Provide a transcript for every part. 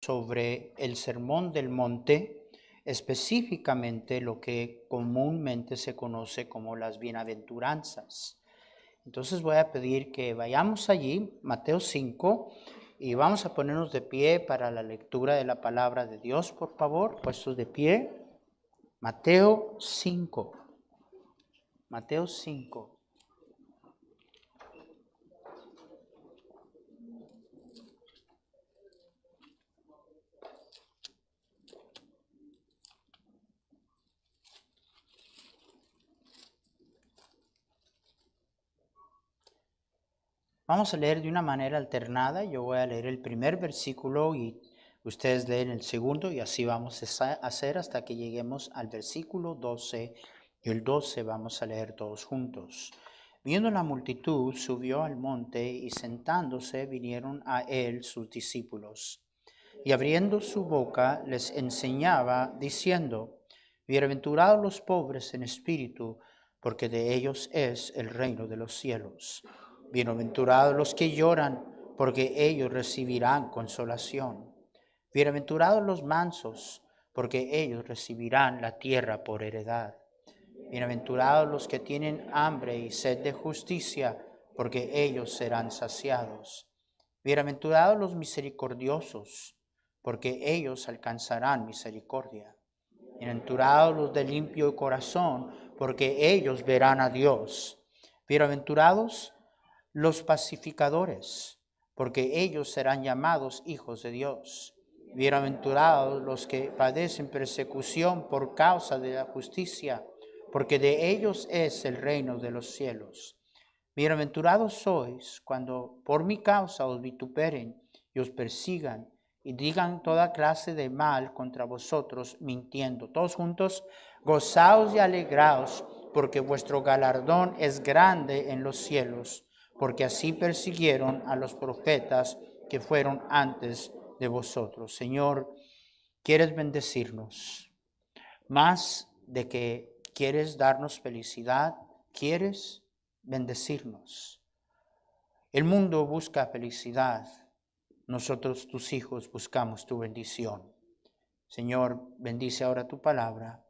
sobre el Sermón del Monte, específicamente lo que comúnmente se conoce como las bienaventuranzas. Entonces voy a pedir que vayamos allí, Mateo 5, y vamos a ponernos de pie para la lectura de la palabra de Dios, por favor, puestos de pie. Mateo 5. Mateo 5. Vamos a leer de una manera alternada. Yo voy a leer el primer versículo y ustedes leen el segundo y así vamos a hacer hasta que lleguemos al versículo 12 y el 12 vamos a leer todos juntos. Viendo la multitud, subió al monte y sentándose vinieron a él sus discípulos. Y abriendo su boca les enseñaba diciendo: Bienaventurados los pobres en espíritu, porque de ellos es el reino de los cielos. Bienaventurados los que lloran, porque ellos recibirán consolación. Bienaventurados los mansos, porque ellos recibirán la tierra por heredad. Bienaventurados los que tienen hambre y sed de justicia, porque ellos serán saciados. Bienaventurados los misericordiosos, porque ellos alcanzarán misericordia. Bienaventurados los de limpio corazón, porque ellos verán a Dios. Bienaventurados los pacificadores, porque ellos serán llamados hijos de Dios. Bienaventurados los que padecen persecución por causa de la justicia, porque de ellos es el reino de los cielos. Bienaventurados sois cuando por mi causa os vituperen y os persigan y digan toda clase de mal contra vosotros mintiendo. Todos juntos, gozaos y alegraos, porque vuestro galardón es grande en los cielos, porque así persiguieron a los profetas que fueron antes de vosotros. Señor, quieres bendecirnos, más de que quieres darnos felicidad, quieres bendecirnos. El mundo busca felicidad, nosotros tus hijos buscamos tu bendición. Señor, bendice ahora tu palabra,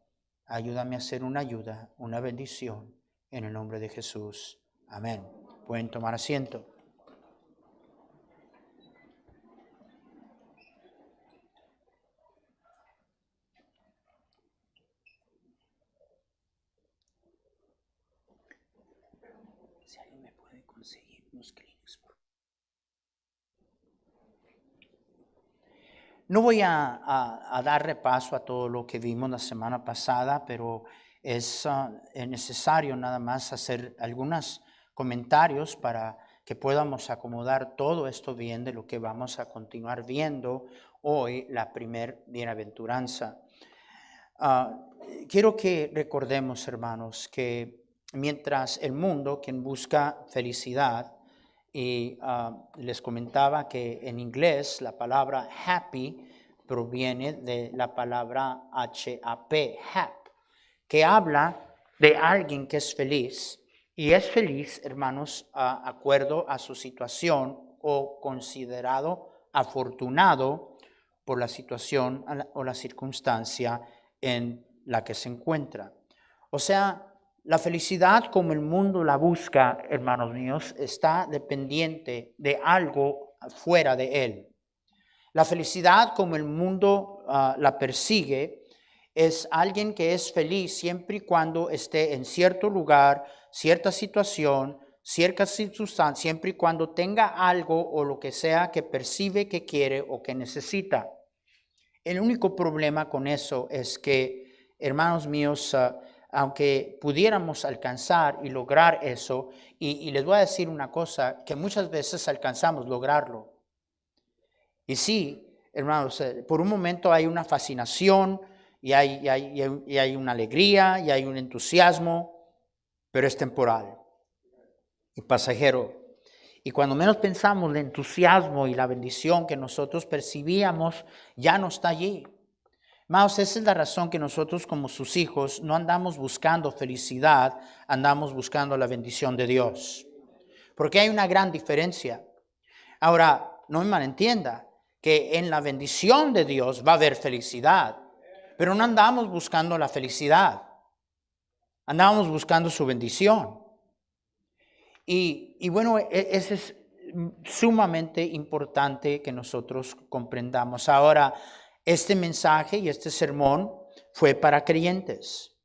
ayúdame a ser una ayuda, una bendición, en el nombre de Jesús. Amén. Pueden tomar asiento. Si alguien me puede conseguir unos Kleenex, por favor. No voy a dar repaso a todo lo que vimos la semana pasada, pero es necesario nada más hacer algunos comentarios para que podamos acomodar todo esto bien de lo que vamos a continuar viendo hoy, la primer bienaventuranza. Quiero que recordemos, hermanos, que mientras el mundo, quien busca felicidad, y les comentaba que en inglés la palabra happy proviene de la palabra H-A-P, que habla de alguien que es feliz. Y es feliz, hermanos, acuerdo a su situación o considerado afortunado por la situación o la circunstancia en la que se encuentra. O sea, la felicidad como el mundo la busca, hermanos míos, está dependiente de algo fuera de él. La felicidad como el mundo la persigue es alguien que es feliz siempre y cuando esté en cierto lugar, cierta situación, cierta circunstancia, siempre y cuando tenga algo o lo que sea que percibe que quiere o que necesita. El único problema con eso es que, hermanos míos, aunque pudiéramos alcanzar y lograr eso, y les voy a decir una cosa, que muchas veces alcanzamos lograrlo. Y sí, hermanos, por un momento hay una fascinación y hay una alegría y hay un entusiasmo, pero es temporal y pasajero. Y cuando menos pensamos, el entusiasmo y la bendición que nosotros percibíamos ya no está allí. Hermanos, esa es la razón que nosotros como sus hijos no andamos buscando felicidad, andamos buscando la bendición de Dios. Porque hay una gran diferencia. Ahora, no me malentienda, que en la bendición de Dios va a haber felicidad, pero no andamos buscando la felicidad, andamos buscando su bendición. Y bueno, eso es sumamente importante que nosotros comprendamos. Ahora, este mensaje y este sermón fue para creyentes.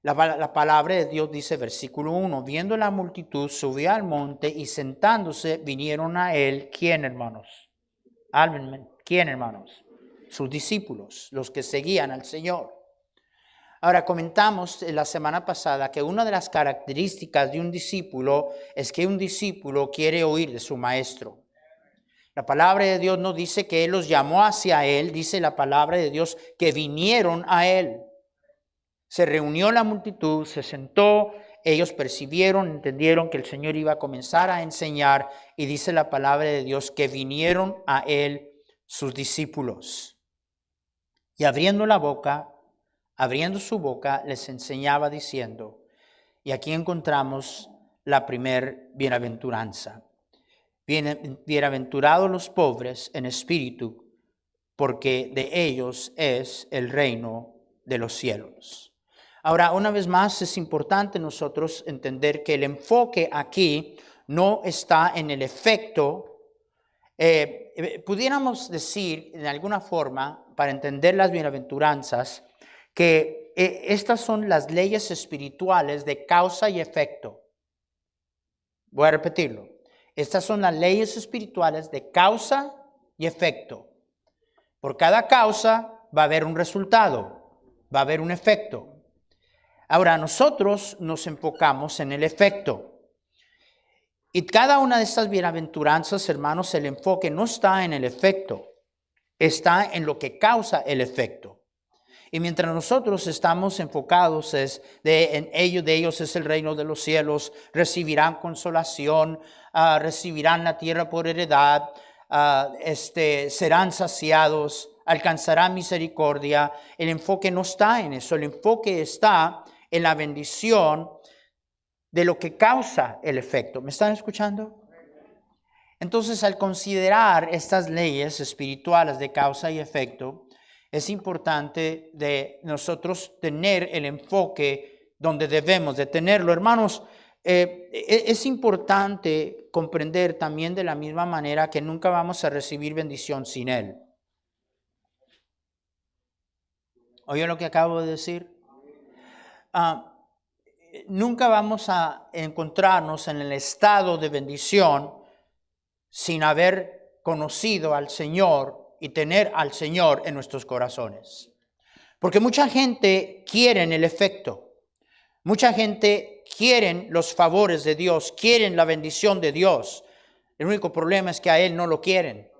La palabra de Dios dice, versículo 1, viendo la multitud, subió al monte y sentándose vinieron a él, ¿quién, hermanos? ¿Quién, hermanos? Sus discípulos, los que seguían al Señor. Ahora, comentamos la semana pasada que una de las características de un discípulo es que un discípulo quiere oír de su maestro. La palabra de Dios no dice que Él los llamó hacia Él, dice la palabra de Dios que vinieron a Él. Se reunió la multitud, se sentó, ellos percibieron, entendieron que el Señor iba a comenzar a enseñar y dice la palabra de Dios que vinieron a Él sus discípulos. Y abriendo su boca, les enseñaba diciendo, y aquí encontramos la primer bienaventuranza. Bienaventurados los pobres en espíritu, porque de ellos es el reino de los cielos. Ahora, una vez más, es importante nosotros entender que el enfoque aquí no está en el efecto. Pudiéramos decir, en alguna forma, para entender las bienaventuranzas, que estas son las leyes espirituales de causa y efecto. Voy a repetirlo. Estas son las leyes espirituales de causa y efecto. Por cada causa va a haber un resultado, va a haber un efecto. Ahora, nosotros nos enfocamos en el efecto. Y cada una de estas bienaventuranzas, hermanos, el enfoque no está en el efecto, está en lo que causa el efecto. Y mientras nosotros estamos enfocados de ellos es el reino de los cielos, recibirán consolación, recibirán la tierra por heredad, serán saciados, alcanzarán misericordia. El enfoque no está en eso, el enfoque está en la bendición de lo que causa el efecto. ¿Me están escuchando? Entonces, al considerar estas leyes espirituales de causa y efecto, es importante de nosotros tener el enfoque donde debemos de tenerlo. Hermanos, es importante comprender también de la misma manera que nunca vamos a recibir bendición sin Él. ¿Oye lo que acabo de decir? Nunca vamos a encontrarnos en el estado de bendición sin haber conocido al Señor y tener al Señor en nuestros corazones. Porque mucha gente quiere el efecto. Mucha gente quiere los favores de Dios, quieren la bendición de Dios. El único problema es que a Él no lo quieren.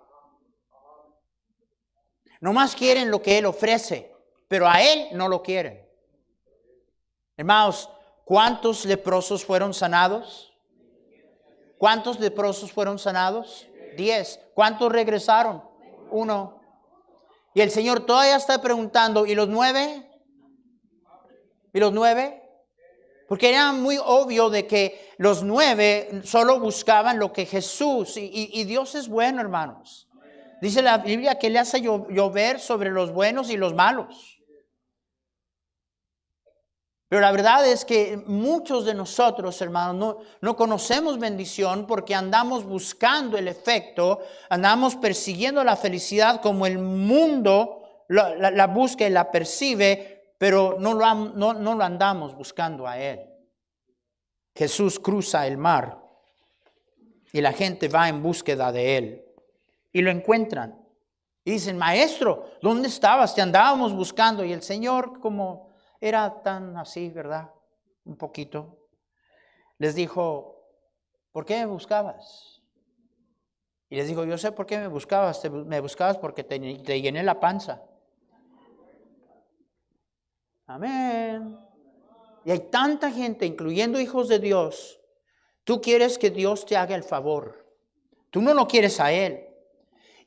Nomás quieren lo que Él ofrece, pero a Él no lo quieren. Hermanos, ¿cuántos leprosos fueron sanados? ¿Cuántos leprosos fueron sanados? 10. ¿Cuántos regresaron? 1. Y el Señor todavía está preguntando, ¿y los 9? ¿Y los 9? Porque era muy obvio de que los 9 solo buscaban lo que Jesús, y Dios es bueno, hermanos. Dice la Biblia que Él hace llover sobre los buenos y los malos. Pero la verdad es que muchos de nosotros, hermanos, no conocemos bendición porque andamos buscando el efecto, andamos persiguiendo la felicidad como el mundo la busca y la percibe, pero no lo andamos buscando a Él. Jesús cruza el mar y la gente va en búsqueda de Él y lo encuentran. Y dicen, Maestro, ¿dónde estabas? Te andábamos buscando. Y el Señor, como era tan así, ¿verdad? Un poquito. Les dijo, ¿por qué me buscabas? Y les dijo, yo sé por qué me buscabas. Me buscabas porque te llené la panza. Amén. Y hay tanta gente, incluyendo hijos de Dios. Tú quieres que Dios te haga el favor. Tú no lo quieres a Él.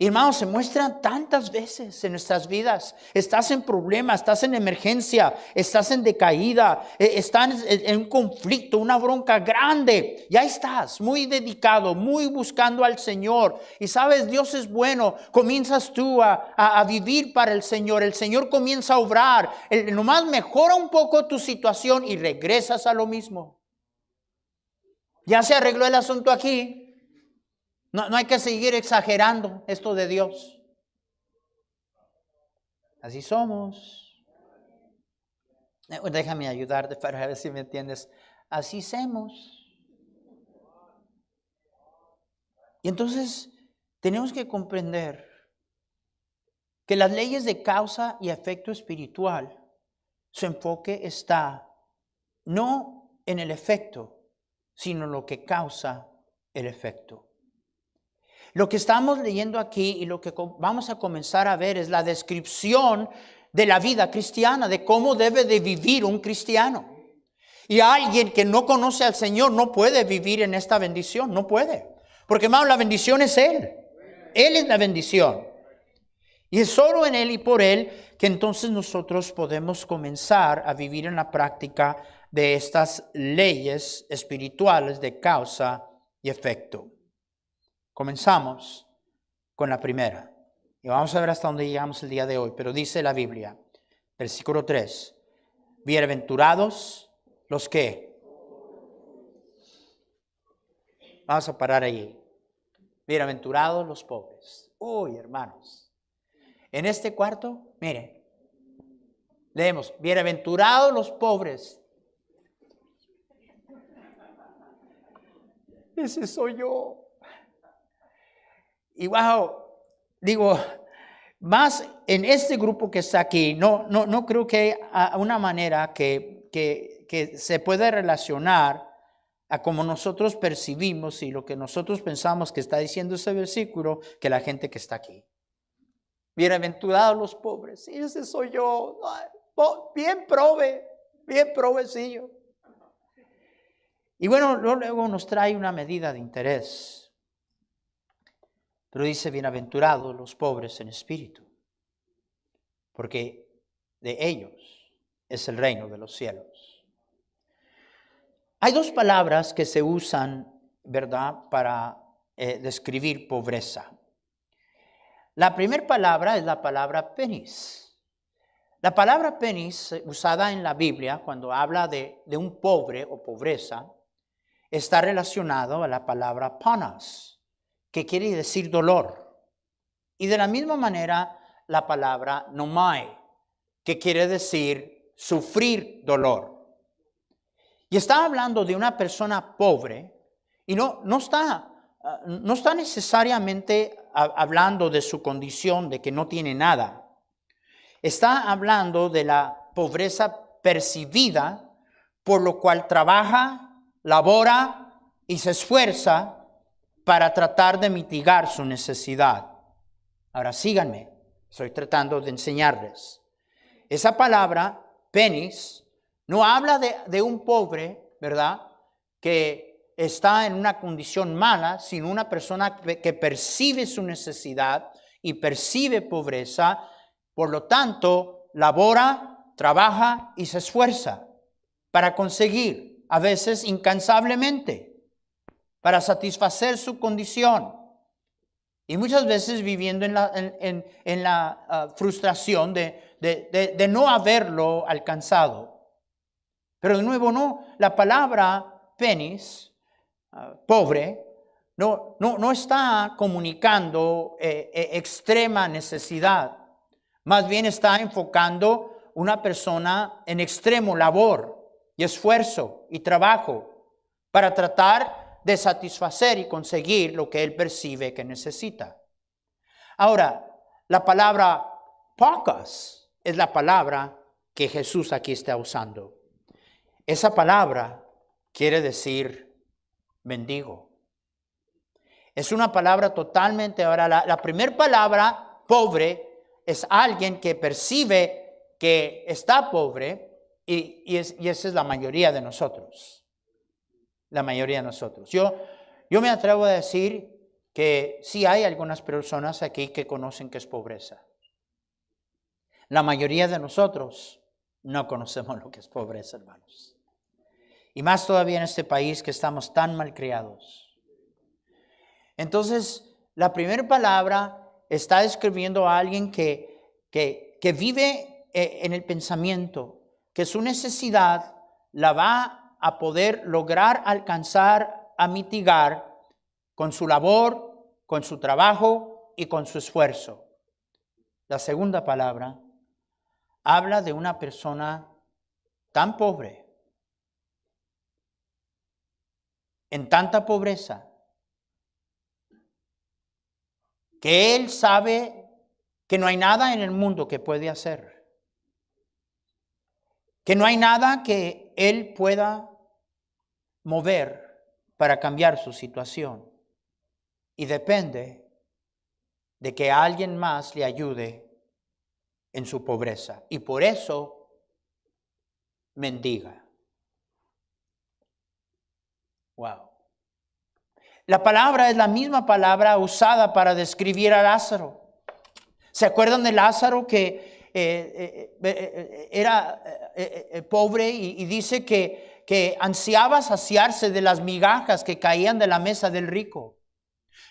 Hermanos, se muestran tantas veces en nuestras vidas. Estás en problemas, estás en emergencia, estás en decaída, estás en un conflicto, una bronca grande. Ya estás muy dedicado, muy buscando al Señor. Y sabes, Dios es bueno. Comienzas tú a vivir para el Señor. El Señor comienza a obrar. Nomás mejora un poco tu situación y regresas a lo mismo. Ya se arregló el asunto aquí. No hay que seguir exagerando esto de Dios. Así somos. Déjame ayudarte para ver si me entiendes. Así somos. Y entonces tenemos que comprender que las leyes de causa y efecto espiritual, su enfoque está no en el efecto, sino en lo que causa el efecto. Lo que estamos leyendo aquí y lo que vamos a comenzar a ver es la descripción de la vida cristiana, de cómo debe de vivir un cristiano. Y alguien que no conoce al Señor no puede vivir en esta bendición, no puede. Porque, hermano, la bendición es Él. Él es la bendición. Y es solo en Él y por Él que entonces nosotros podemos comenzar a vivir en la práctica de estas leyes espirituales de causa y efecto. Comenzamos con la primera. Y vamos a ver hasta dónde llegamos el día de hoy. Pero dice la Biblia, versículo 3. Bienaventurados los que. Vamos a parar allí. Bienaventurados los pobres. Uy, hermanos. En este cuarto, miren. Leemos, bienaventurados los pobres. Ese soy yo. Y wow, digo, más en este grupo que está aquí, no creo que haya una manera que se pueda relacionar a cómo nosotros percibimos y lo que nosotros pensamos que está diciendo ese versículo, que la gente que está aquí. Bienaventurados los pobres, y ese soy yo, bien provecillo. Y bueno, luego nos trae una medida de interés. Pero dice, bienaventurados los pobres en espíritu, porque de ellos es el reino de los cielos. Hay dos palabras que se usan, ¿verdad?, para describir pobreza. La primera palabra es la palabra penis. La palabra penis, usada en la Biblia, cuando habla de un pobre o pobreza, está relacionado a la palabra panas, que quiere decir dolor. Y de la misma manera, la palabra nomai, que quiere decir sufrir dolor. Y está hablando de una persona pobre, y no está necesariamente hablando de su condición, de que no tiene nada. Está hablando de la pobreza percibida, por lo cual trabaja, labora y se esfuerza para tratar de mitigar su necesidad. Ahora síganme, estoy tratando de enseñarles. Esa palabra, penis, no habla de un pobre, ¿verdad?, que está en una condición mala, sino una persona que percibe su necesidad y percibe pobreza, por lo tanto, labora, trabaja y se esfuerza para conseguir, a veces incansablemente, para satisfacer su condición. Y muchas veces viviendo en la frustración de no haberlo alcanzado. Pero de nuevo, no, la palabra penis, pobre, no está comunicando extrema necesidad. Más bien está enfocando una persona en extremo labor y esfuerzo y trabajo para tratar de satisfacer y conseguir lo que él percibe que necesita. Ahora, la palabra pocas es la palabra que Jesús aquí está usando. Esa palabra quiere decir mendigo. Es una palabra totalmente, ahora la primera palabra, pobre, es alguien que percibe que está pobre y esa es la mayoría de nosotros. La mayoría de nosotros. Yo me atrevo a decir que sí hay algunas personas aquí que conocen qué es pobreza. La mayoría de nosotros no conocemos lo que es pobreza, hermanos. Y más todavía en este país que estamos tan malcriados. Entonces, la primera palabra está describiendo a alguien que vive en el pensamiento, que su necesidad la va a poder lograr alcanzar, a mitigar con su labor, con su trabajo y con su esfuerzo. La segunda palabra habla de una persona tan pobre, en tanta pobreza, que él sabe que no hay nada en el mundo que puede hacer, que no hay nada que él pueda mover para cambiar su situación, y depende de que alguien más le ayude en su pobreza, y por eso mendiga. Wow. La palabra es la misma palabra usada para describir a Lázaro. ¿Se acuerdan de Lázaro que era pobre y dice que ansiaba saciarse de las migajas que caían de la mesa del rico?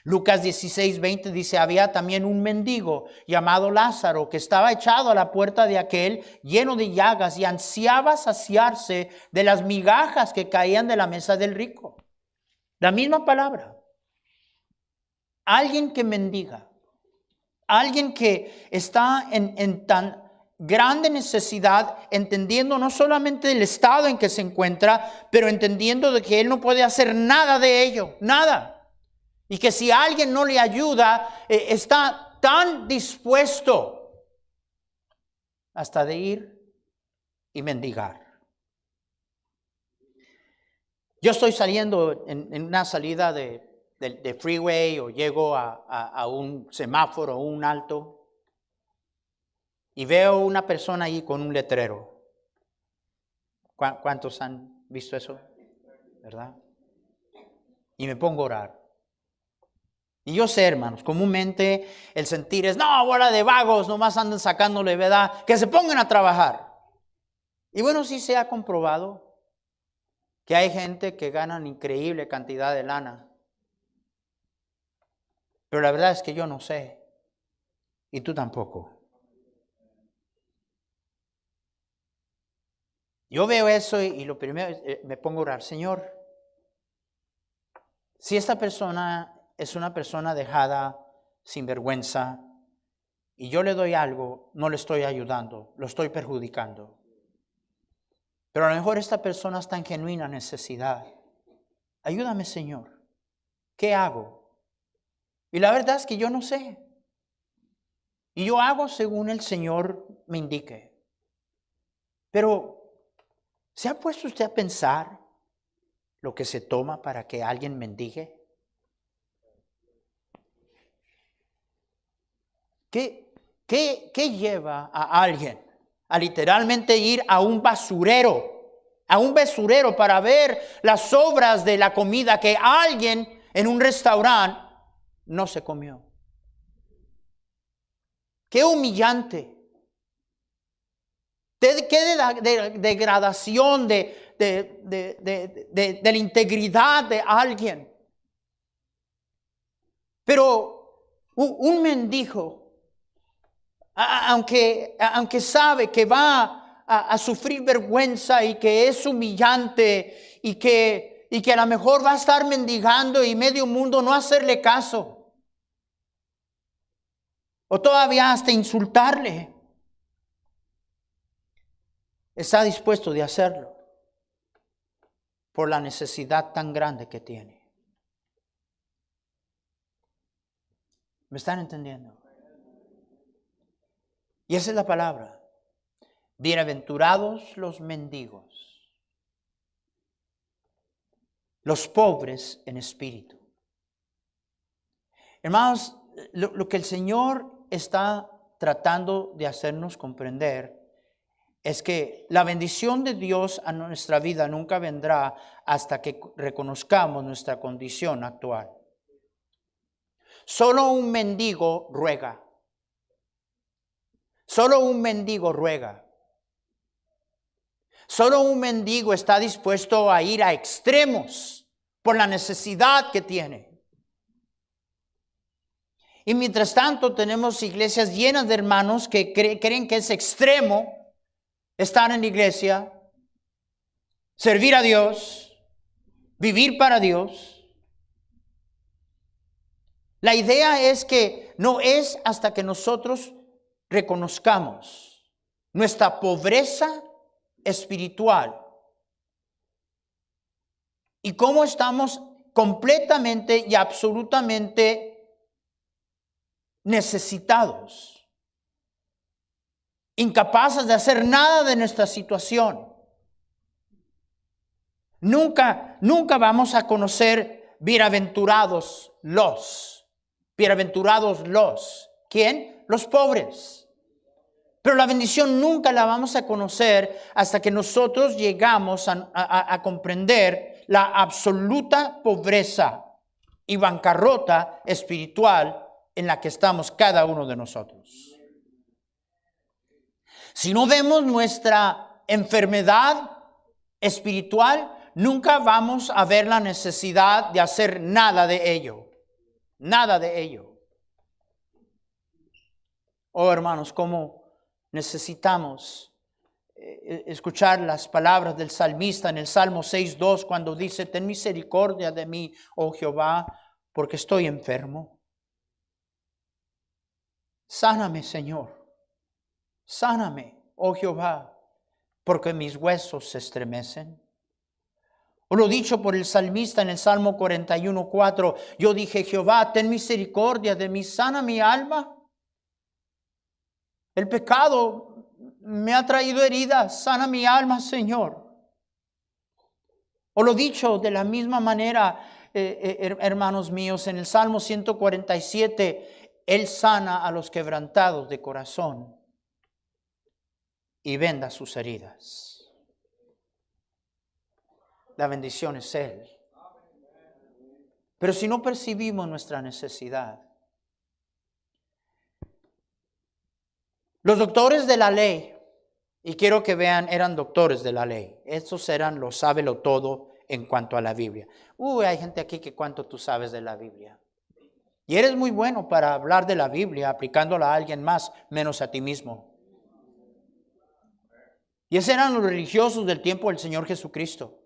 Lucas 16:20 dice, había también un mendigo llamado Lázaro que estaba echado a la puerta de aquel lleno de llagas y ansiaba saciarse de las migajas que caían de la mesa del rico. La misma palabra. Alguien que mendiga. Alguien que está en tan grande necesidad, entendiendo no solamente el estado en que se encuentra, pero entendiendo de que él no puede hacer nada de ello, nada. Y que si alguien no le ayuda, está tan dispuesto hasta de ir y mendigar. Yo estoy saliendo en una salida de freeway o llego a un semáforo o un alto y veo una persona ahí con un letrero. ¿Cuántos han visto eso? ¿Verdad? Y me pongo a orar. Y yo sé, hermanos, comúnmente el sentir es, no, bola de vagos, nomás andan sacándole, ¿verdad? Que se pongan a trabajar. Y bueno, sí se ha comprobado que hay gente que gana increíble cantidad de lana. Pero la verdad es que yo no sé. Y tú tampoco. Yo veo eso y lo primero me pongo a orar. Señor, si esta persona es una persona dejada, sin vergüenza, y yo le doy algo, no le estoy ayudando, lo estoy perjudicando. Pero a lo mejor esta persona está en genuina necesidad. Ayúdame, Señor. ¿Qué hago? Y la verdad es que yo no sé. Y yo hago según el Señor me indique. Pero, ¿se ha puesto usted a pensar lo que se toma para que alguien mendigue? ¿Qué lleva a alguien a literalmente ir a un basurero para ver las sobras de la comida que alguien en un restaurante no se comió? ¡Qué humillante! ¡Qué degradación de la integridad de alguien! Pero un mendigo, aunque sabe que va a sufrir vergüenza y que es humillante y que a lo mejor va a estar mendigando y medio mundo no hacerle caso, o todavía hasta insultarle, está dispuesto de hacerlo por la necesidad tan grande que tiene. ¿Me están entendiendo? Y esa es la palabra. Bienaventurados los mendigos, los pobres en espíritu. Hermanos, lo que el Señor está tratando de hacernos comprender es que la bendición de Dios a nuestra vida nunca vendrá hasta que reconozcamos nuestra condición actual. Solo un mendigo ruega. Solo un mendigo ruega. Solo un mendigo está dispuesto a ir a extremos por la necesidad que tiene. Y mientras tanto tenemos iglesias llenas de hermanos que creen que es extremo estar en la iglesia, servir a Dios, vivir para Dios. La idea es que no es hasta que nosotros reconozcamos nuestra pobreza espiritual y cómo estamos completamente y absolutamente necesitados, incapaces de hacer nada de nuestra situación. Nunca vamos a conocer bienaventurados los. ¿Quién? Los pobres. Pero la bendición nunca la vamos a conocer hasta que nosotros llegamos a comprender la absoluta pobreza y bancarrota espiritual en la que estamos cada uno de nosotros. Si no vemos nuestra enfermedad espiritual, nunca vamos a ver la necesidad de hacer nada de ello. Nada de ello. Oh, hermanos, cómo necesitamos escuchar las palabras del salmista en el Salmo 6:2 cuando dice: ten misericordia de mí, oh Jehová, porque estoy enfermo. Sáname, Señor. Sáname, oh Jehová, porque mis huesos se estremecen. O lo dicho por el salmista en el Salmo 41:4, yo dije: Jehová, ten misericordia de mí, sana mi alma. El pecado me ha traído heridas, sana mi alma, Señor. O lo dicho de la misma manera, hermanos míos, en el Salmo 147, Él sana a los quebrantados de corazón y venda sus heridas. La bendición es Él. Pero si no percibimos nuestra necesidad, los doctores de la ley, y quiero que vean, eran doctores de la ley. Estos eran los sábelo todo en cuanto a la Biblia. Hay gente aquí que cuánto tú sabes de la Biblia. Y eres muy bueno para hablar de la Biblia, aplicándola a alguien más, menos a ti mismo. Y esos eran los religiosos del tiempo del Señor Jesucristo.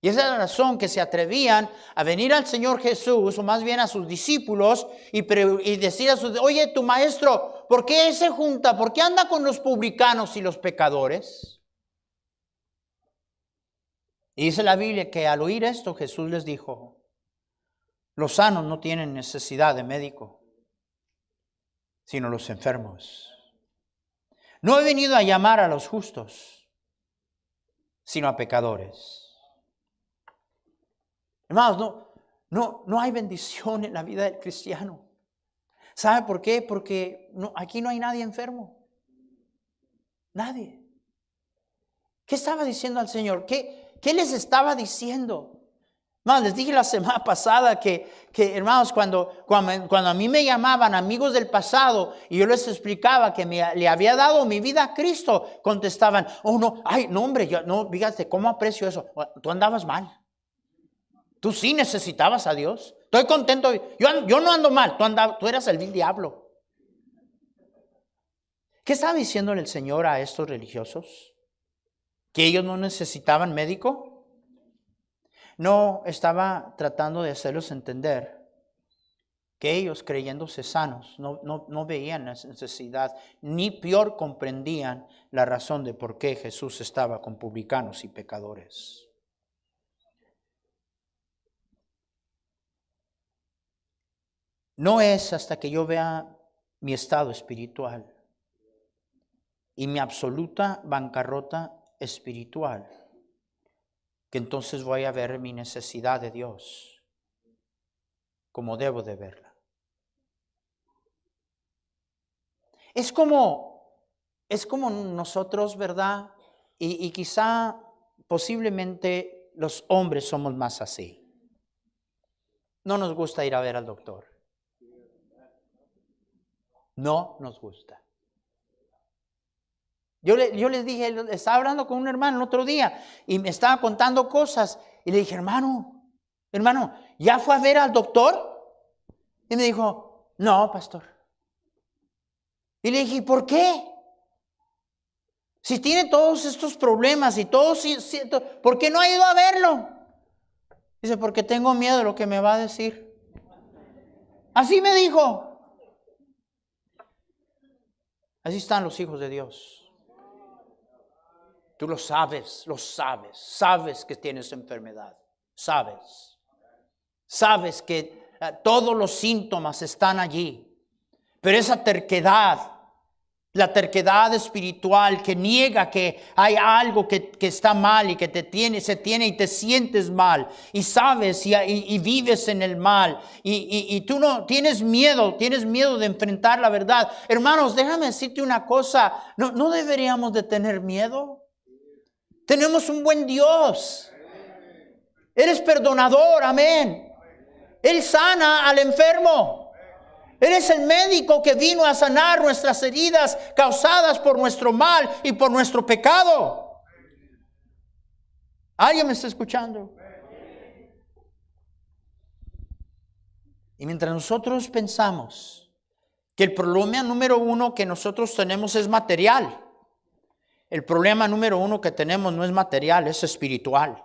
Y esa es la razón que se atrevían a venir al Señor Jesús, o más bien a sus discípulos, y decir a sus: oye, tu maestro, ¿por qué se junta? ¿Por qué anda con los publicanos y los pecadores? Y dice la Biblia que al oír esto, Jesús les dijo: los sanos no tienen necesidad de médico, sino los enfermos. No he venido a llamar a los justos, sino a pecadores. Hermanos, no hay bendición en la vida del cristiano. ¿Sabe por qué? Porque aquí no hay nadie enfermo. Nadie. ¿Qué estaba diciendo al Señor? ¿Qué les estaba diciendo? Hermanos, les dije la semana pasada que hermanos, cuando a mí me llamaban amigos del pasado y yo les explicaba que le había dado mi vida a Cristo, contestaban: oh no, hombre, fíjate cómo aprecio eso. Tú andabas mal. Tú sí necesitabas a Dios. Estoy contento. Yo no ando mal. Tú eras el vil diablo. ¿Qué estaba diciendo el Señor a estos religiosos? ¿Que ellos no necesitaban médico? No, estaba tratando de hacerlos entender que ellos, creyéndose sanos, no veían la necesidad, ni peor comprendían la razón de por qué Jesús estaba con publicanos y pecadores. No es hasta que yo vea mi estado espiritual y mi absoluta bancarrota espiritual que entonces voy a ver mi necesidad de Dios como debo de verla. Es como nosotros, ¿verdad? Y quizá posiblemente los hombres somos más así. No nos gusta ir a ver al doctor. no nos gusta. Yo les dije, estaba hablando con un hermano el otro día y me estaba contando cosas y le dije, hermano, ¿ya fue a ver al doctor? Y me dijo, no, pastor. Y le dije, ¿por qué? Si tiene todos estos problemas y todos, ¿por qué no ha ido a verlo? Dice, porque tengo miedo de lo que me va a decir. Así me dijo. Así están los hijos de Dios. Tú lo sabes que tienes enfermedad, sabes que todos los síntomas están allí, pero esa terquedad, la terquedad espiritual que niega que hay algo que está mal y que se tiene y te sientes mal y sabes y vives en el mal y tú no tienes miedo de enfrentar la verdad. Hermanos, déjame decirte una cosa, no deberíamos de tener miedo. Tenemos un buen Dios. Él es perdonador, amén. Él sana al enfermo. Él es el médico que vino a sanar nuestras heridas causadas por nuestro mal y por nuestro pecado. ¿Alguien me está escuchando? Y mientras nosotros pensamos que el problema número uno que nosotros tenemos es material, el problema número uno que tenemos no es material, es espiritual.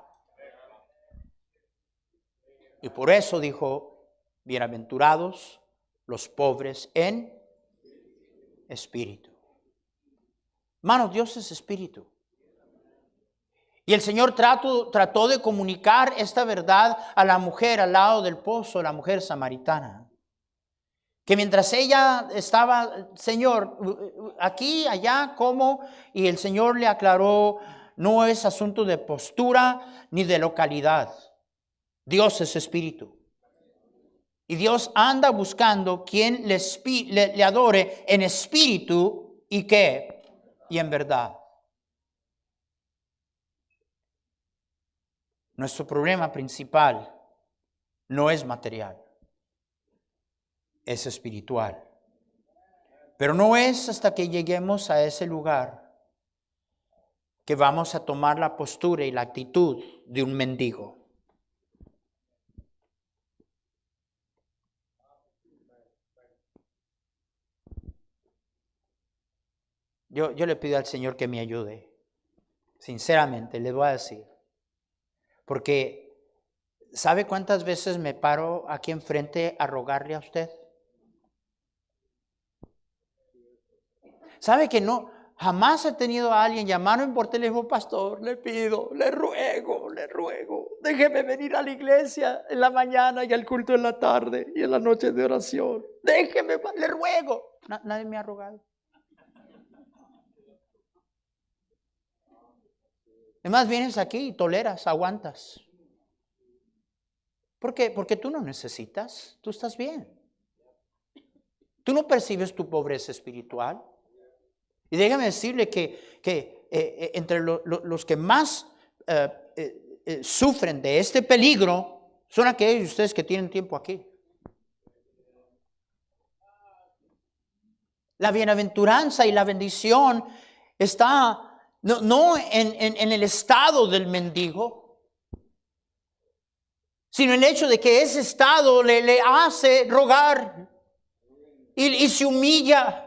Y por eso dijo, bienaventurados los pobres en espíritu. Hermanos, Dios es espíritu. Y el Señor trató de comunicar esta verdad a la mujer al lado del pozo, la mujer samaritana. Que mientras ella estaba, Señor, aquí, allá, ¿cómo? Y el Señor le aclaró, no es asunto de postura ni de localidad. Dios es espíritu. Y Dios anda buscando quien le adore en espíritu y ¿qué? Y en verdad. Nuestro problema principal no es material, es espiritual. Pero no es hasta que lleguemos a ese lugar que vamos a tomar la postura y la actitud de un mendigo. Yo le pido al Señor que me ayude. Sinceramente, le voy a decir. Porque, ¿sabe cuántas veces me paro aquí enfrente a rogarle a usted? ¿Sabe que no? Jamás he tenido a alguien llamarme por teléfono, pastor, le pido, le ruego, déjeme venir a la iglesia en la mañana y al culto en la tarde y en la noche de oración. Déjeme, le ruego. Nadie me ha rogado. Además vienes aquí y toleras, aguantas. ¿Por qué? Porque tú no necesitas, tú estás bien. Tú no percibes tu pobreza espiritual. Y déjame decirle que entre los que más sufren de este peligro son aquellos de ustedes que tienen tiempo aquí. La bienaventuranza y la bendición está no en el estado del mendigo, sino el hecho de que ese estado le hace rogar y se humilla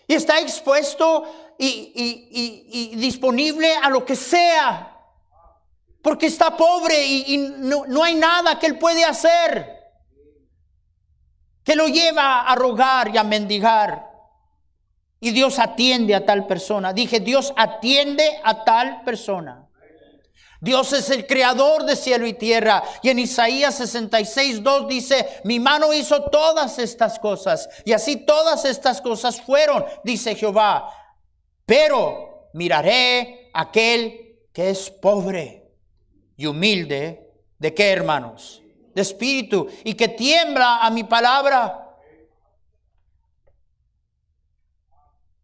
y está expuesto y disponible a lo que sea, porque está pobre y no hay nada que él puede hacer que lo lleva a rogar y a mendigar. Y Dios atiende a tal persona. Dije, Dios atiende a tal persona. Dios es el creador de cielo y tierra. Y en Isaías 66:2 dice, mi mano hizo todas estas cosas. Y así todas estas cosas fueron, dice Jehová. Pero miraré a aquel que es pobre y humilde. ¿De qué, hermanos? De espíritu. Y que tiembla a mi palabra.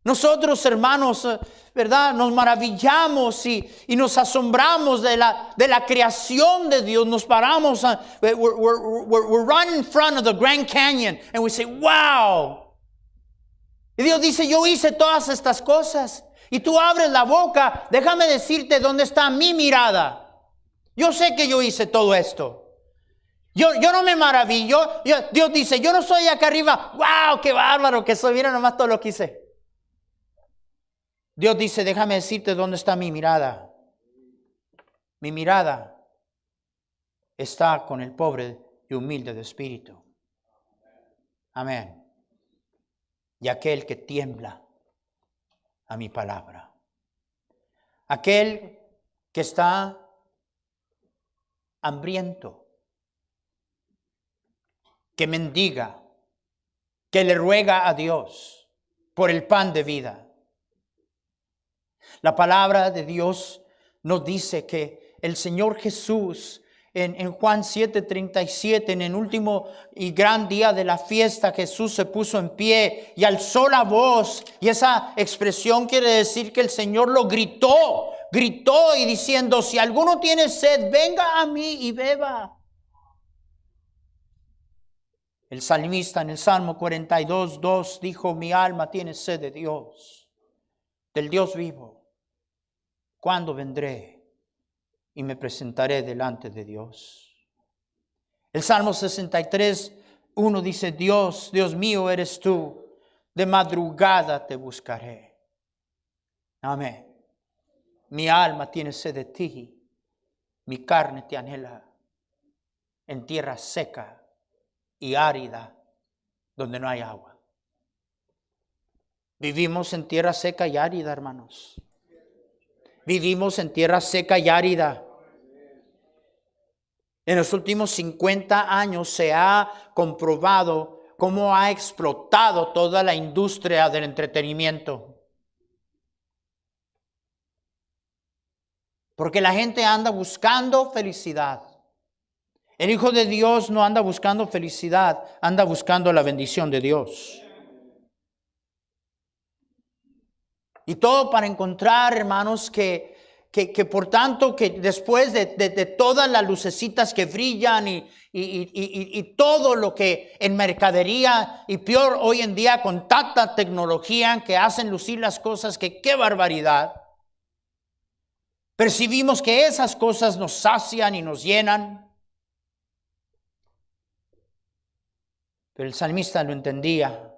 Nosotros, hermanos, ¿verdad? Nos maravillamos y nos asombramos de la creación de Dios. Nos paramos, we're right in front of the Grand Canyon and we say, wow. Y Dios dice, yo hice todas estas cosas. Y tú abres la boca, déjame decirte dónde está mi mirada. Yo sé que yo hice todo esto. Yo no me maravillo. Dios dice, yo no soy acá arriba. ¡Wow! ¡Qué bárbaro que soy! Mira nomás todo lo que hice. Dios dice, déjame decirte dónde está mi mirada. Mi mirada está con el pobre y humilde de espíritu. Amén. Y aquel que tiembla a mi palabra. Aquel que está hambriento, que mendiga, que le ruega a Dios por el pan de vida. La palabra de Dios nos dice que el Señor Jesús en Juan 7:37, en el último y gran día de la fiesta, Jesús se puso en pie y alzó la voz. Y esa expresión quiere decir que el Señor lo gritó y diciendo, si alguno tiene sed, venga a mí y beba. El salmista en el Salmo 42:2 dijo, mi alma tiene sed de Dios, del Dios vivo. ¿Cuándo vendré y me presentaré delante de Dios? El Salmo 63:1 dice, Dios, Dios mío eres tú, de madrugada te buscaré. Amén. Mi alma tiene sed de ti, mi carne te anhela en tierra seca y árida, donde no hay agua. Vivimos en tierra seca y árida, hermanos. Vivimos en tierra seca y árida. En los últimos 50 años se ha comprobado cómo ha explotado toda la industria del entretenimiento. Porque la gente anda buscando felicidad. El Hijo de Dios no anda buscando felicidad, anda buscando la bendición de Dios. Y todo para encontrar, hermanos, que por tanto que después de todas las lucecitas que brillan y todo lo que en mercadería y peor hoy en día con tanta tecnología que hacen lucir las cosas, que qué barbaridad. Percibimos que esas cosas nos sacian y nos llenan. Pero el salmista lo entendía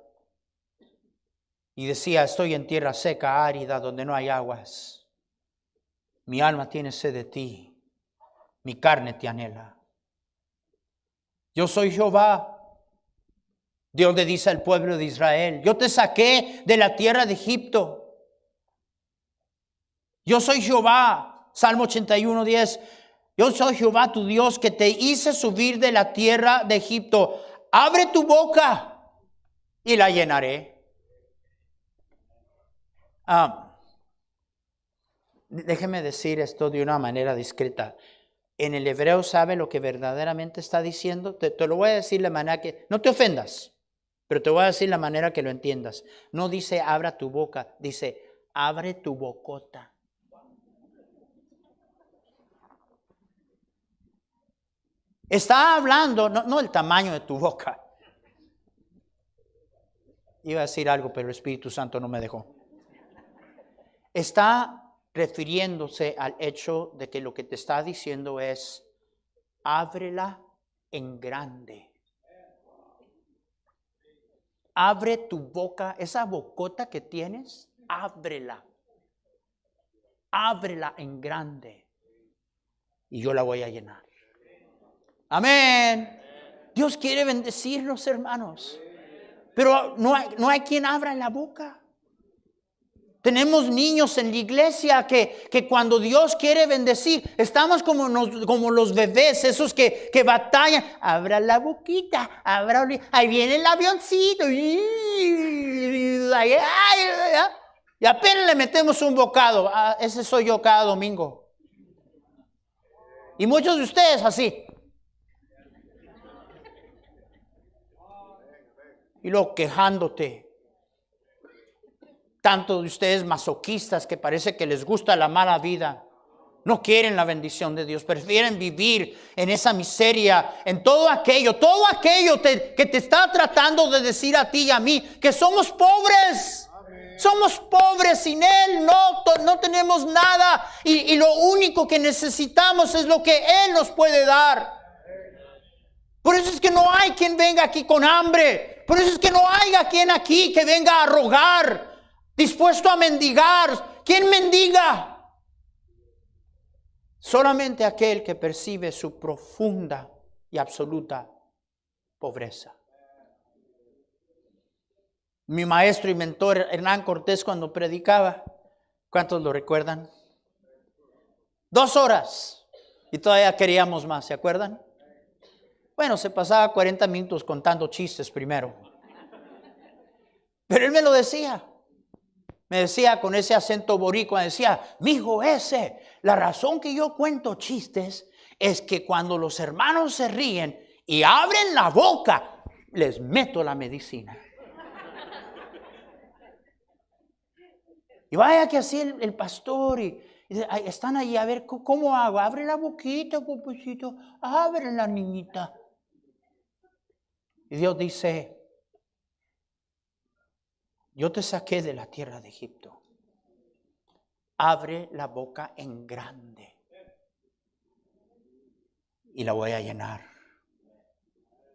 y decía, estoy en tierra seca, árida, donde no hay aguas. Mi alma tiene sed de ti, mi carne te anhela. Yo soy Jehová, Dios le dice al pueblo de Israel. Yo te saqué de la tierra de Egipto. Yo soy Jehová, Salmo 81:10. Yo soy Jehová tu Dios que te hice subir de la tierra de Egipto. Abre tu boca y la llenaré. Déjeme decir esto de una manera discreta. En el hebreo, ¿sabe lo que verdaderamente está diciendo? Te lo voy a decir de manera que no te ofendas, pero te voy a decir la manera que lo entiendas. No dice abra tu boca, dice abre tu bocota. Está hablando, no el tamaño de tu boca. Iba a decir algo, pero el Espíritu Santo no me dejó. Está refiriéndose al hecho de que lo que te está diciendo es, ábrela en grande. Abre tu boca, esa bocota que tienes, ábrela. Ábrela en grande. Y yo la voy a llenar. Amén. Dios quiere bendecirnos, hermanos. Pero no hay quien abra la boca. Tenemos niños en la iglesia que cuando Dios quiere bendecir, estamos como los bebés, esos que batallan. Abra la boquita, ahí viene el avioncito. Y apenas le metemos un bocado. Ese soy yo cada domingo. Y muchos de ustedes así. Y luego quejándote. Tanto de ustedes masoquistas que parece que les gusta la mala vida. No quieren la bendición de Dios, prefieren vivir en esa miseria, en todo aquello que te está tratando de decir a ti y a mí, que somos pobres. Amén. Somos pobres, sin Él no tenemos nada y lo único que necesitamos es lo que Él nos puede dar. Por eso es que no hay quien venga aquí con hambre, por eso es que no haya quien aquí que venga a rogar, dispuesto a mendigar. ¿Quién mendiga? Solamente aquel que percibe su profunda y absoluta pobreza. Mi maestro y mentor Hernán Cortés, cuando predicaba, ¿cuántos lo recuerdan? 2 horas y todavía queríamos más, ¿se acuerdan? Bueno, se pasaba 40 minutos contando chistes primero. Pero él me lo decía. Me decía con ese acento boricua, decía, mijo, la razón que yo cuento chistes es que cuando los hermanos se ríen y abren la boca, les meto la medicina. Y vaya que así el pastor y están ahí, a ver, ¿cómo hago? Abre la boquita, papacito, abre la niñita. Y Dios dice, yo te saqué de la tierra de Egipto. Abre la boca en grande y la voy a llenar.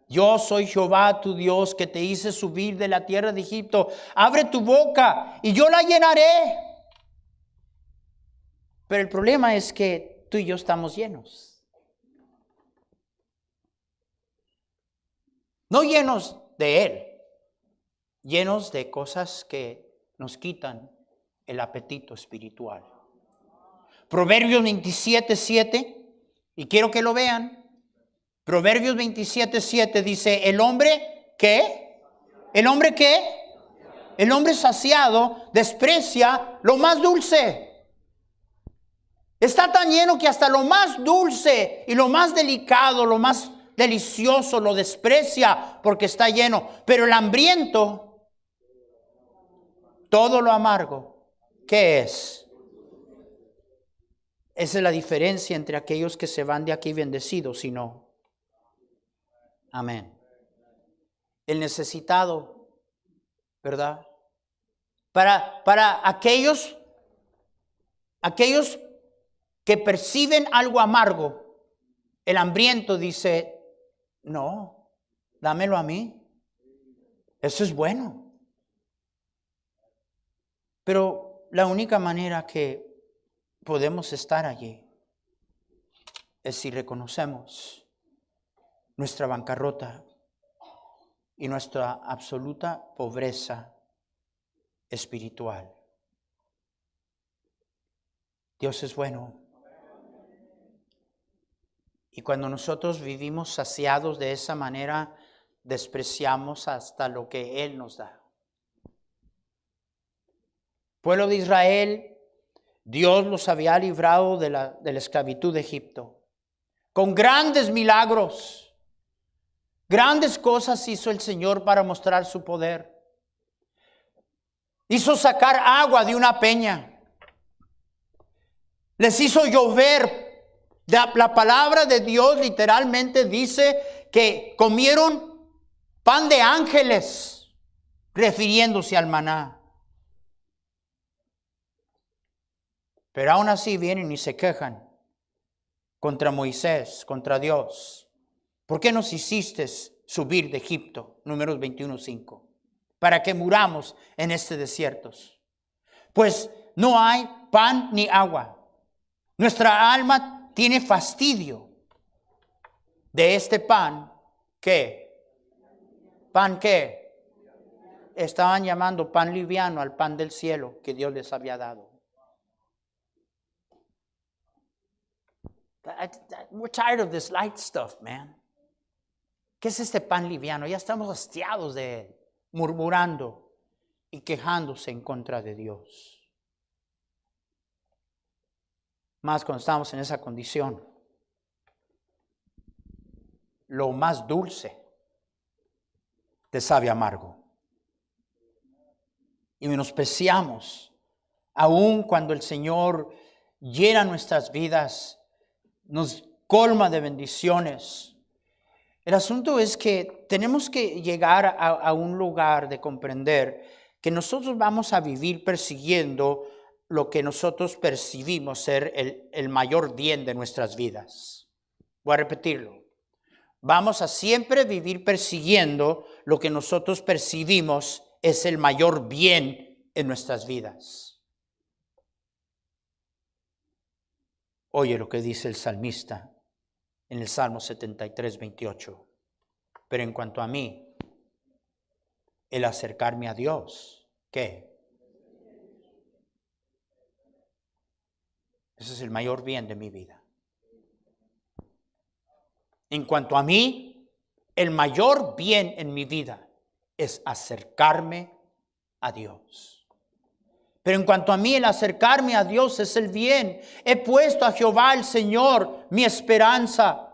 Yo soy Jehová tu Dios que te hice subir de la tierra de Egipto. Abre tu boca y yo la llenaré. Pero el problema es que tú y yo estamos llenos. No llenos de Él, llenos de cosas que nos quitan el apetito espiritual. Proverbios 27:7, y quiero que lo vean. Proverbios 27:7 dice, ¿el hombre qué? ¿El hombre qué? El hombre saciado desprecia lo más dulce. Está tan lleno que hasta lo más dulce y lo más delicado, lo más delicioso lo desprecia porque está lleno. Pero el hambriento, todo lo amargo, ¿qué es? Esa es la diferencia entre aquellos que se van de aquí bendecidos y no. Amén. El necesitado, ¿verdad? Para aquellos que perciben algo amargo, el hambriento dice, no, dámelo a mí. Eso es bueno. Pero la única manera que podemos estar allí es si reconocemos nuestra bancarrota y nuestra absoluta pobreza espiritual. Dios es bueno. Y cuando nosotros vivimos saciados de esa manera, despreciamos hasta lo que Él nos da. Pueblo de Israel, Dios los había librado de la esclavitud de Egipto. Con grandes milagros. Grandes cosas hizo el Señor para mostrar su poder. Hizo sacar agua de una peña. Les hizo llover. La palabra de Dios literalmente dice que comieron pan de ángeles, refiriéndose al maná. Pero aún así vienen y se quejan contra Moisés, contra Dios. ¿Por qué nos hiciste subir de Egipto? Números 21:5. Para que muramos en este desierto. Pues no hay pan ni agua. Nuestra alma tiene fastidio de este pan. ¿Qué? ¿Pan qué? Estaban llamando pan liviano al pan del cielo que Dios les había dado. We're tired of this light stuff, man. ¿Qué es este pan liviano? Ya estamos hastiados de él, murmurando y quejándose en contra de Dios. Más cuando estamos en esa condición, lo más dulce te sabe amargo. Y menospreciamos, aun cuando el Señor llena nuestras vidas, nos colma de bendiciones. El asunto es que tenemos que llegar a un lugar de comprender que nosotros vamos a vivir persiguiendo lo que nosotros percibimos ser el mayor bien de nuestras vidas. Voy a repetirlo. Vamos a siempre vivir persiguiendo lo que nosotros percibimos es el mayor bien en nuestras vidas. Oye lo que dice el salmista en el Salmo 73, 28. Pero en cuanto a mí, el acercarme a Dios, ¿qué? Ese es el mayor bien de mi vida. En cuanto a mí, el mayor bien en mi vida es acercarme a Dios. Pero en cuanto a mí, el acercarme a Dios es el bien. He puesto a Jehová el Señor mi esperanza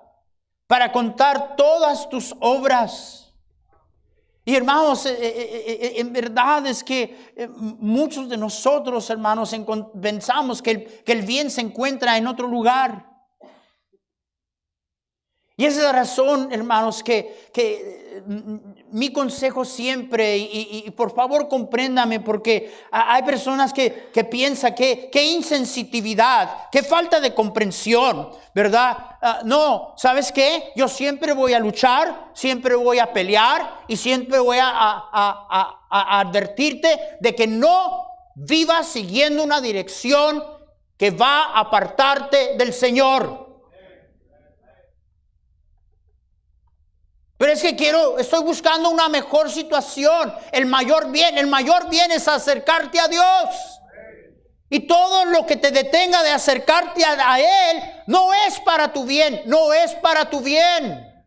para contar todas tus obras. Y hermanos, en verdad es que muchos de nosotros, hermanos, pensamos que el bien se encuentra en otro lugar. Y esa es la razón, hermanos, que mi consejo siempre, y por favor compréndame, porque hay personas que piensan que qué insensitividad, qué falta de comprensión, ¿verdad? No, ¿sabes qué? Yo siempre voy a luchar, siempre voy a pelear y siempre voy a advertirte de que no vivas siguiendo una dirección que va a apartarte del Señor. Pero es que estoy buscando una mejor situación, el mayor bien es acercarte a Dios. Y todo lo que te detenga de acercarte a Él no es para tu bien, no es para tu bien.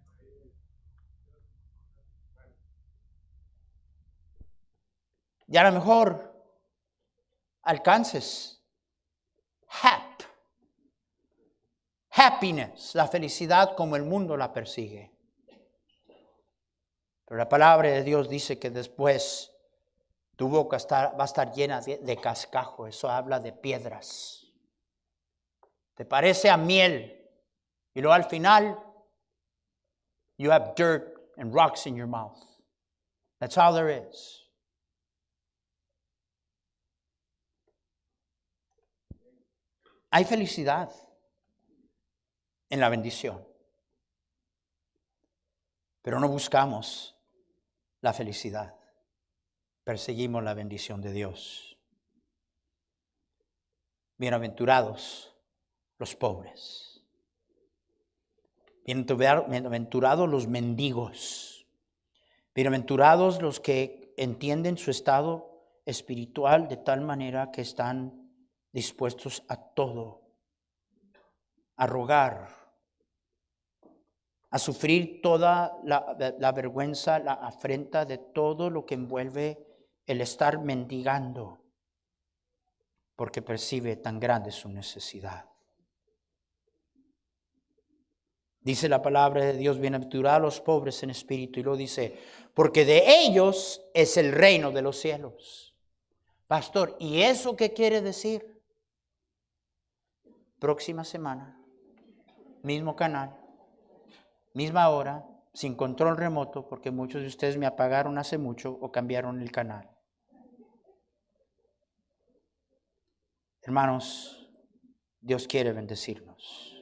Y a lo mejor alcances happiness, la felicidad como el mundo la persigue. Pero la palabra de Dios dice que después tu boca va a estar llena de cascajo. Eso habla de piedras. Te parece a miel. Y luego al final, you have dirt and rocks in your mouth. That's all there is. Hay felicidad en la bendición. Pero no buscamos la felicidad. Perseguimos la bendición de Dios. Bienaventurados los pobres. Bienaventurados los mendigos. Bienaventurados los que entienden su estado espiritual de tal manera que están dispuestos a todo, a rogar, a sufrir toda la vergüenza, la afrenta de todo lo que envuelve el estar mendigando, porque percibe tan grande su necesidad. Dice la palabra de Dios, bienaventurados los pobres en espíritu, y luego dice, porque de ellos es el reino de los cielos. Pastor, ¿y eso qué quiere decir? Próxima semana, mismo canal, misma hora, sin control remoto, porque muchos de ustedes me apagaron hace mucho o cambiaron el canal. Hermanos, Dios quiere bendecirnos.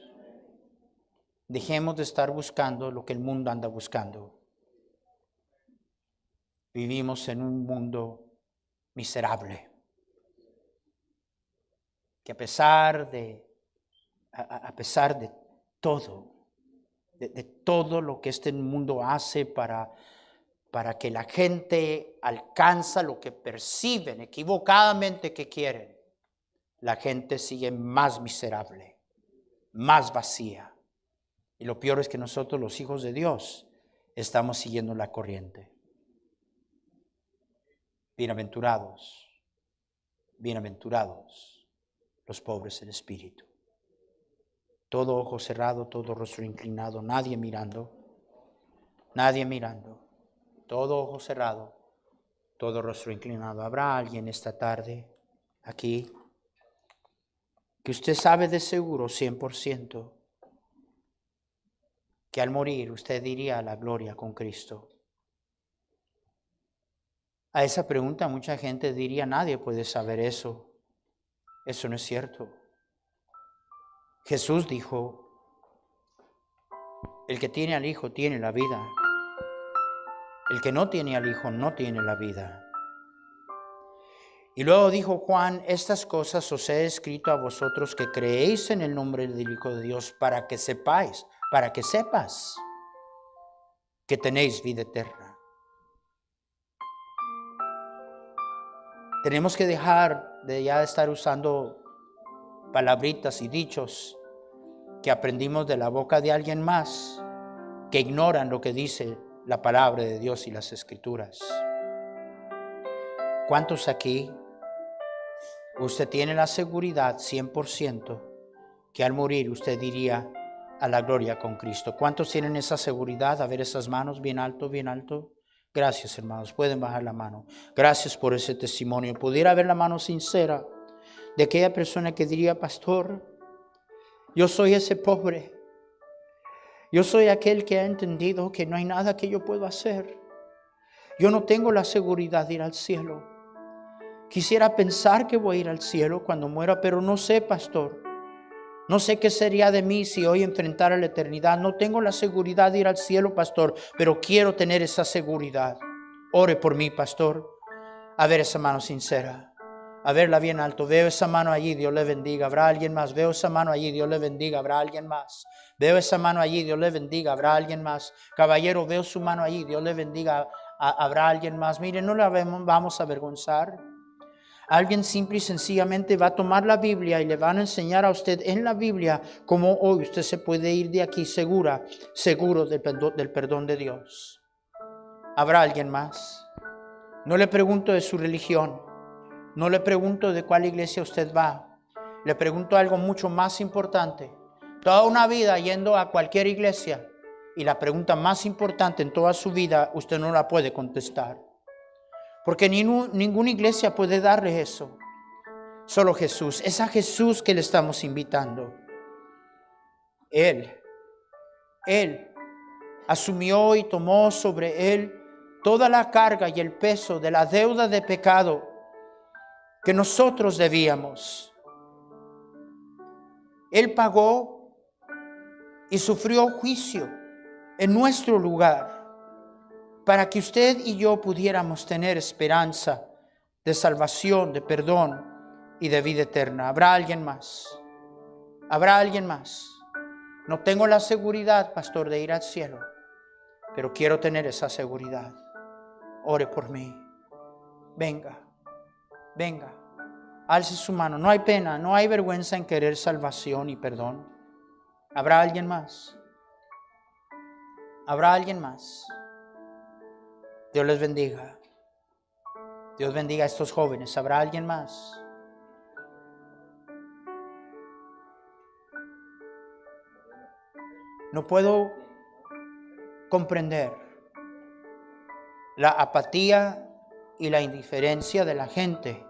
Dejemos de estar buscando lo que el mundo anda buscando. Vivimos en un mundo miserable, que a pesar de todo, de todo lo que este mundo hace para que la gente alcanza lo que perciben equivocadamente que quieren, la gente sigue más miserable, más vacía. Y lo peor es que nosotros, los hijos de Dios, estamos siguiendo la corriente. Bienaventurados los pobres en espíritu. Todo ojo cerrado, todo rostro inclinado, nadie mirando. Todo ojo cerrado, todo rostro inclinado. ¿Habrá alguien esta tarde aquí que usted sabe de seguro 100% que al morir usted iría a la gloria con Cristo? A esa pregunta mucha gente diría, nadie puede saber eso. Eso no es cierto. Jesús dijo, el que tiene al Hijo tiene la vida. El que no tiene al Hijo no tiene la vida. Y luego dijo Juan, estas cosas os he escrito a vosotros que creéis en el nombre del Hijo de Dios para que sepáis, para que sepas que tenéis vida eterna. Tenemos que dejar de ya estar usando palabritas y dichos que aprendimos de la boca de alguien más, que ignoran lo que dice la palabra de Dios y las Escrituras. ¿Cuántos aquí usted tiene la seguridad 100% que al morir usted iría a la gloria con Cristo? ¿Cuántos tienen esa seguridad? A ver esas manos bien alto, bien alto. Gracias, hermanos. Pueden bajar la mano. Gracias por ese testimonio. Pudiera haber la mano sincera de aquella persona que diría, pastor, yo soy ese pobre. Yo soy aquel que ha entendido que no hay nada que yo pueda hacer. Yo no tengo la seguridad de ir al cielo. Quisiera pensar que voy a ir al cielo cuando muera, pero no sé, pastor. No sé qué sería de mí si hoy enfrentara la eternidad. No tengo la seguridad de ir al cielo, pastor, pero quiero tener esa seguridad. Ore por mí, pastor. A ver esa mano sincera. A verla bien alto. Veo esa mano allí, Dios le bendiga. Habrá alguien más. Veo esa mano allí, Dios le bendiga. Habrá alguien más. Veo esa mano allí, Dios le bendiga. Habrá alguien más. Caballero, veo su mano allí, Dios le bendiga. Habrá alguien más. Mire, no la vamos a avergonzar. Alguien simple y sencillamente va a tomar la Biblia y le van a enseñar a usted en la Biblia cómo hoy usted se puede ir de aquí seguro del perdón de Dios. ¿Habrá alguien más? No le pregunto de su religión. No le pregunto de cuál iglesia usted va. Le pregunto algo mucho más importante. Toda una vida yendo a cualquier iglesia y la pregunta más importante en toda su vida usted no la puede contestar. Porque ninguna iglesia puede darle eso. Solo Jesús. Es a Jesús que le estamos invitando. Él asumió y tomó sobre Él toda la carga y el peso de la deuda de pecado que nosotros debíamos. Él pagó y sufrió juicio en nuestro lugar, para que usted y yo pudiéramos tener esperanza de salvación, de perdón y de vida eterna. ¿Habrá alguien más? ¿Habrá alguien más? No tengo la seguridad, pastor, de ir al cielo, pero quiero tener esa seguridad. Ore por mí. Venga, venga, alce su mano. No hay pena, no hay vergüenza en querer salvación y perdón. ¿Habrá alguien más? ¿Habrá alguien más? Dios les bendiga. Dios bendiga a estos jóvenes. ¿Habrá alguien más? No puedo comprender la apatía y la indiferencia de la gente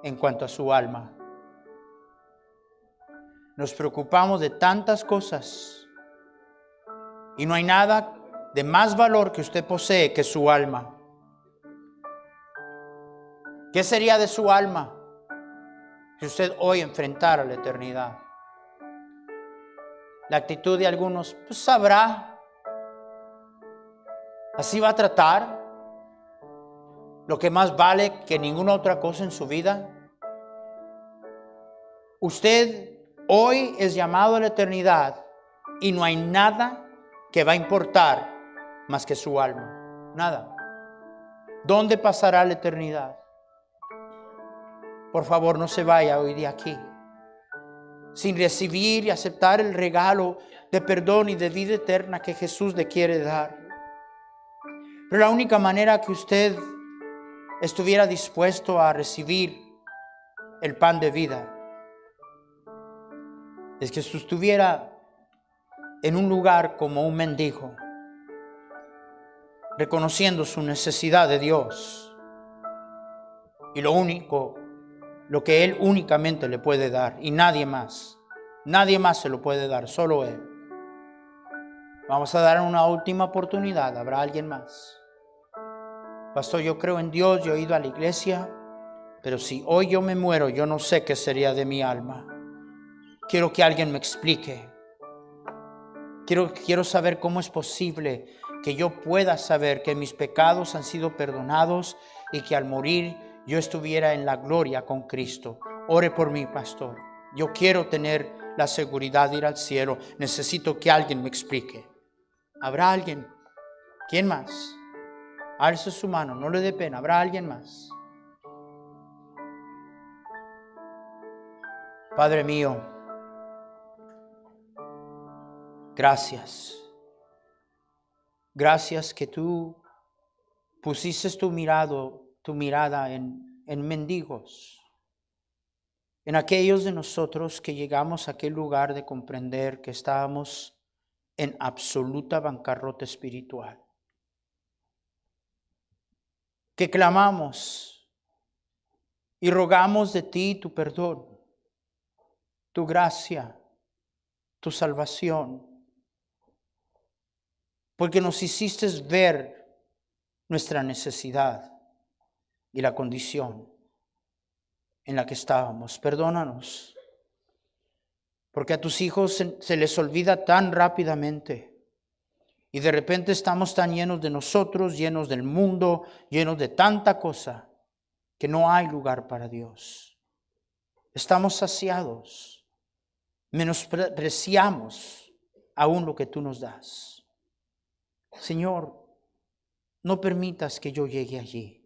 en cuanto a su alma. Nos preocupamos de tantas cosas y no hay nada de más valor que usted posee que su alma. ¿Qué sería de su alma si usted hoy enfrentara la eternidad? La actitud de algunos, pues sabrá. Así va a tratar lo que más vale que ninguna otra cosa en su vida. Usted hoy es llamado a la eternidad y no hay nada que va a importar más que su alma. Nada. ¿Dónde pasará la eternidad? Por favor, no se vaya hoy de aquí sin recibir y aceptar el regalo de perdón y de vida eterna que Jesús le quiere dar. Pero la única manera que usted estuviera dispuesto a recibir el pan de vida es que estuviera en un lugar como un mendigo, reconociendo su necesidad de Dios. Y lo único lo que Él únicamente le puede dar y nadie más. Nadie más se lo puede dar, solo Él. Vamos a dar una última oportunidad. ¿Habrá alguien más? Pastor, yo creo en Dios, yo he ido a la iglesia, pero si hoy yo me muero, yo no sé qué sería de mi alma. Quiero que alguien me explique. Quiero saber cómo es posible que yo pueda saber que mis pecados han sido perdonados y que al morir yo estuviera en la gloria con Cristo. Ore por mí, pastor. Yo quiero tener la seguridad de ir al cielo. Necesito que alguien me explique. ¿Habrá alguien? ¿Quién más? Alce su mano, no le dé pena. ¿Habrá alguien más? Padre mío, gracias. Gracias que tú pusiste tu mirada en mendigos, en aquellos de nosotros que llegamos a aquel lugar de comprender que estábamos en absoluta bancarrota espiritual, que clamamos y rogamos de ti tu perdón, tu gracia, tu salvación, porque nos hiciste ver nuestra necesidad y la condición en la que estábamos. Perdónanos, porque a tus hijos se les olvida tan rápidamente y de repente estamos tan llenos de nosotros, llenos del mundo, llenos de tanta cosa, que no hay lugar para Dios. Estamos saciados, menospreciamos aún lo que tú nos das. Señor, no permitas que yo llegue allí.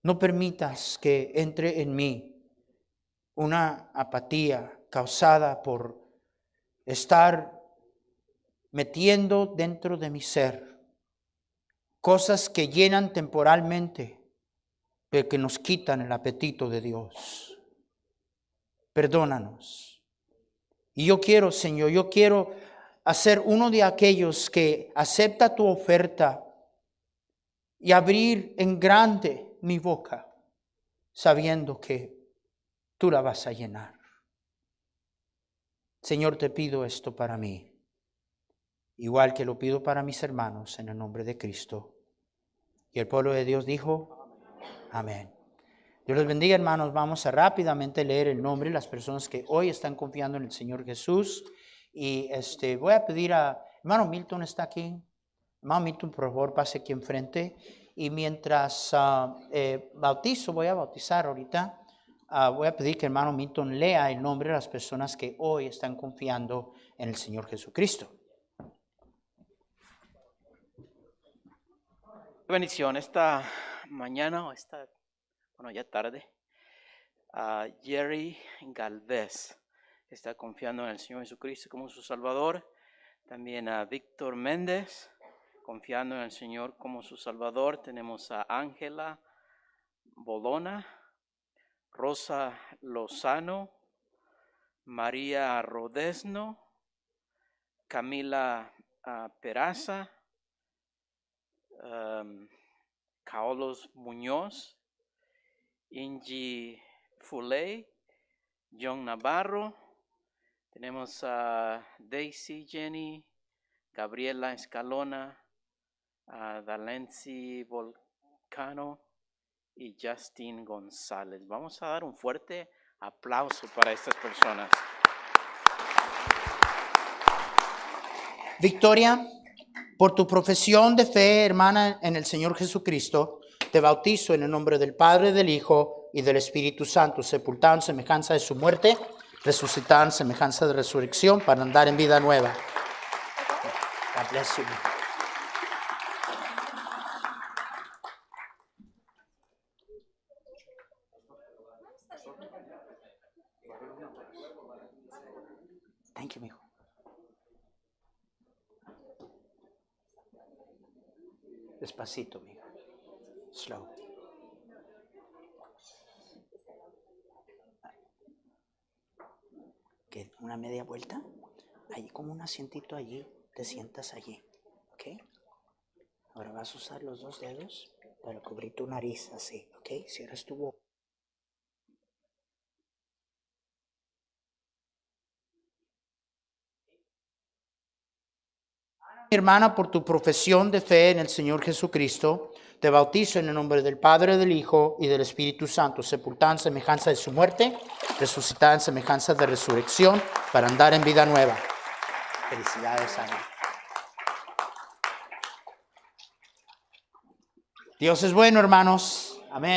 No permitas que entre en mí una apatía causada por estar metiendo dentro de mi ser cosas que llenan temporalmente, pero que nos quitan el apetito de Dios. Perdónanos. Y yo quiero, Señor, yo quiero hacer uno de aquellos que acepta tu oferta y abrir en grande mi boca, sabiendo que tú la vas a llenar. Señor, te pido esto para mí, igual que lo pido para mis hermanos en el nombre de Cristo. Y el pueblo de Dios dijo, amén. Dios los bendiga, hermanos. Vamos a rápidamente leer el nombre de las personas que hoy están confiando en el Señor Jesús. Y voy a pedir a hermano Milton, ¿está aquí? Hermano Milton, por favor, pase aquí enfrente. Y mientras bautizo, voy a bautizar ahorita. Voy a pedir que hermano Milton lea el nombre de las personas que hoy están confiando en el Señor Jesucristo. Bendición esta mañana o ya tarde, Jerry Galvez está confiando en el Señor Jesucristo como su Salvador. También a Víctor Méndez, confiando en el Señor como su Salvador. Tenemos a Ángela Bolona, Rosa Lozano, María Rodesno, Camila Peraza, Carlos Muñoz, Ingi Fuley, John Navarro. Tenemos a Daisy Jenny, Gabriela Escalona, Dalency Volcano y Justin González. Vamos a dar un fuerte aplauso para estas personas. Victoria, por tu profesión de fe, hermana, en el Señor Jesucristo, te bautizo en el nombre del Padre, del Hijo y del Espíritu Santo, sepultado en semejanza de su muerte, resucitado en semejanza de resurrección, para andar en vida nueva. God bless you. Thank you, mijo. Despacito, mija. Slow. ¿Qué? ¿Una media vuelta? Hay como un asientito allí. Te sientas allí. ¿Ok? Ahora vas a usar los dos dedos para cubrir tu nariz así. ¿Ok? Cierras tu boca. Mi hermana, por tu profesión de fe en el Señor Jesucristo, te bautizo en el nombre del Padre, del Hijo y del Espíritu Santo, sepultada en semejanza de su muerte, resucitada en semejanza de resurrección, para andar en vida nueva. Felicidades, Ana. Dios es bueno, hermanos.